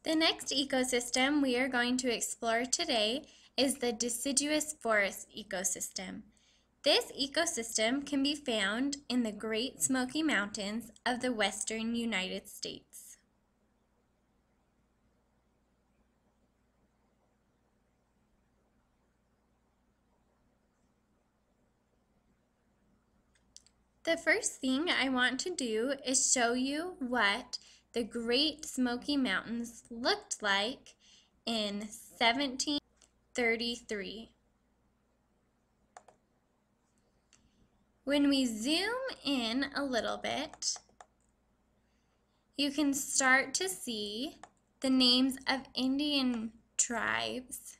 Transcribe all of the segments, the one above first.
The next ecosystem we are going to explore today is the deciduous forest ecosystem. This ecosystem can be found in the Great Smoky Mountains of the western United States. The first thing I want to do is show you what the Great Smoky Mountains looked like in 1733. When we zoom in a little bit, you can start to see the names of Indian tribes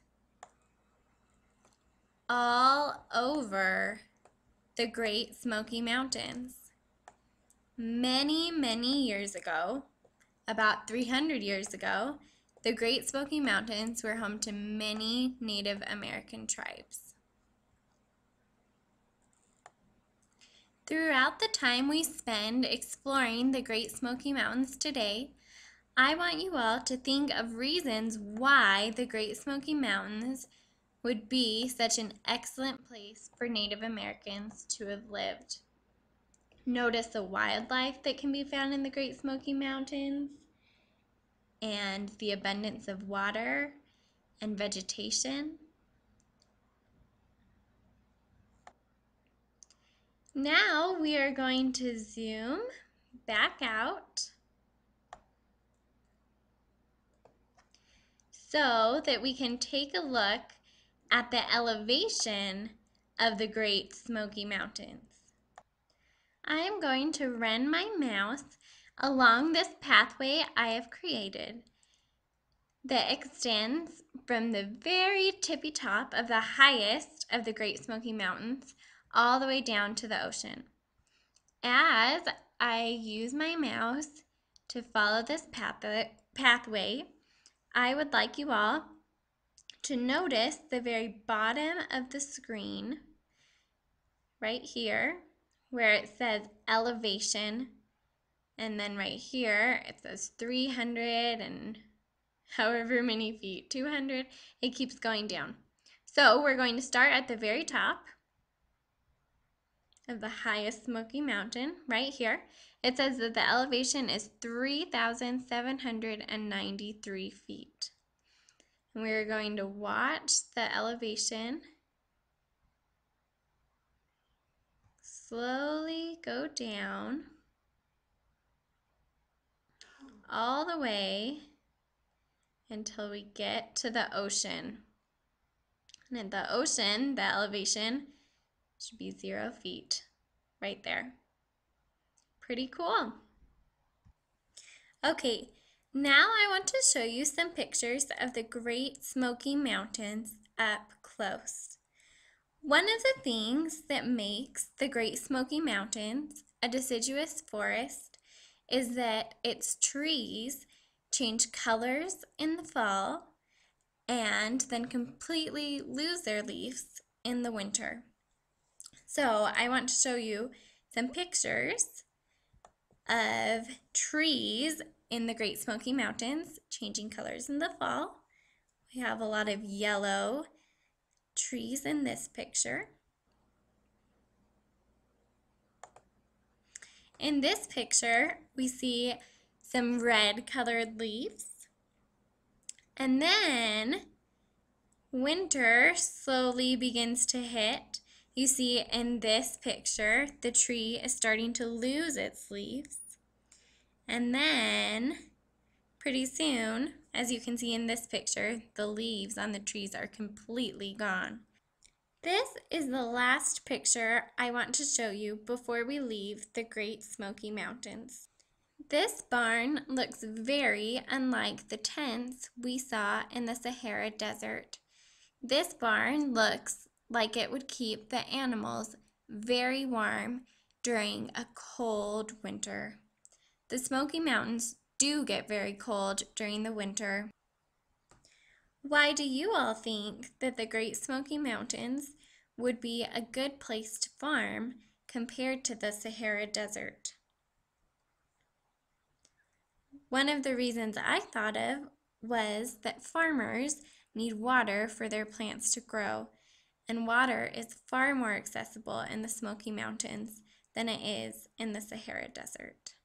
all over the Great Smoky Mountains. Many, many years ago, about 300 years ago, the Great Smoky Mountains were home to many Native American tribes. Throughout the time we spend exploring the Great Smoky Mountains today, I want you all to think of reasons why the Great Smoky Mountains would be such an excellent place for Native Americans to have lived. Notice the wildlife that can be found in the Great Smoky Mountains and the abundance of water and vegetation. Now we are going to zoom back out so that we can take a look at the elevation of the Great Smoky Mountains. I am going to run my mouse along this pathway I have created that extends from the very tippy top of the highest of the Great Smoky Mountains all the way down to the ocean. As I use my mouse to follow this pathway, I would like you all to notice the very bottom of the screen right here where it says elevation, and then right here it says 300 and however many feet, 200, it keeps going down. So we're going to start at the very top of the highest Smoky Mountain right here. It says that the elevation is 3,793 feet. And we're going to watch the elevation slowly go down all the way until we get to the ocean. And at the ocean, the elevation should be 0 feet right there. Pretty cool. Okay, now I want to show you some pictures of the Great Smoky Mountains up close. One of the things that makes the Great Smoky Mountains a deciduous forest is that its trees change colors in the fall and then completely lose their leaves in the winter. So I want to show you some pictures of trees in the Great Smoky Mountains changing colors in the fall. We have a lot of yellow trees in this picture. In this picture, we see some red colored leaves. And then winter slowly begins to hit. You see in this picture, the tree is starting to lose its leaves. And then pretty soon, as you can see in this picture, the leaves on the trees are completely gone. This is the last picture I want to show you before we leave the Great Smoky Mountains. This barn looks very unlike the tents we saw in the Sahara Desert. This barn looks like it would keep the animals very warm during a cold winter. The Smoky Mountains do get very cold during the winter. Why do you all think that the Great Smoky Mountains would be a good place to farm compared to the Sahara Desert? One of the reasons I thought of was that farmers need water for their plants to grow, and water is far more accessible in the Smoky Mountains than it is in the Sahara Desert.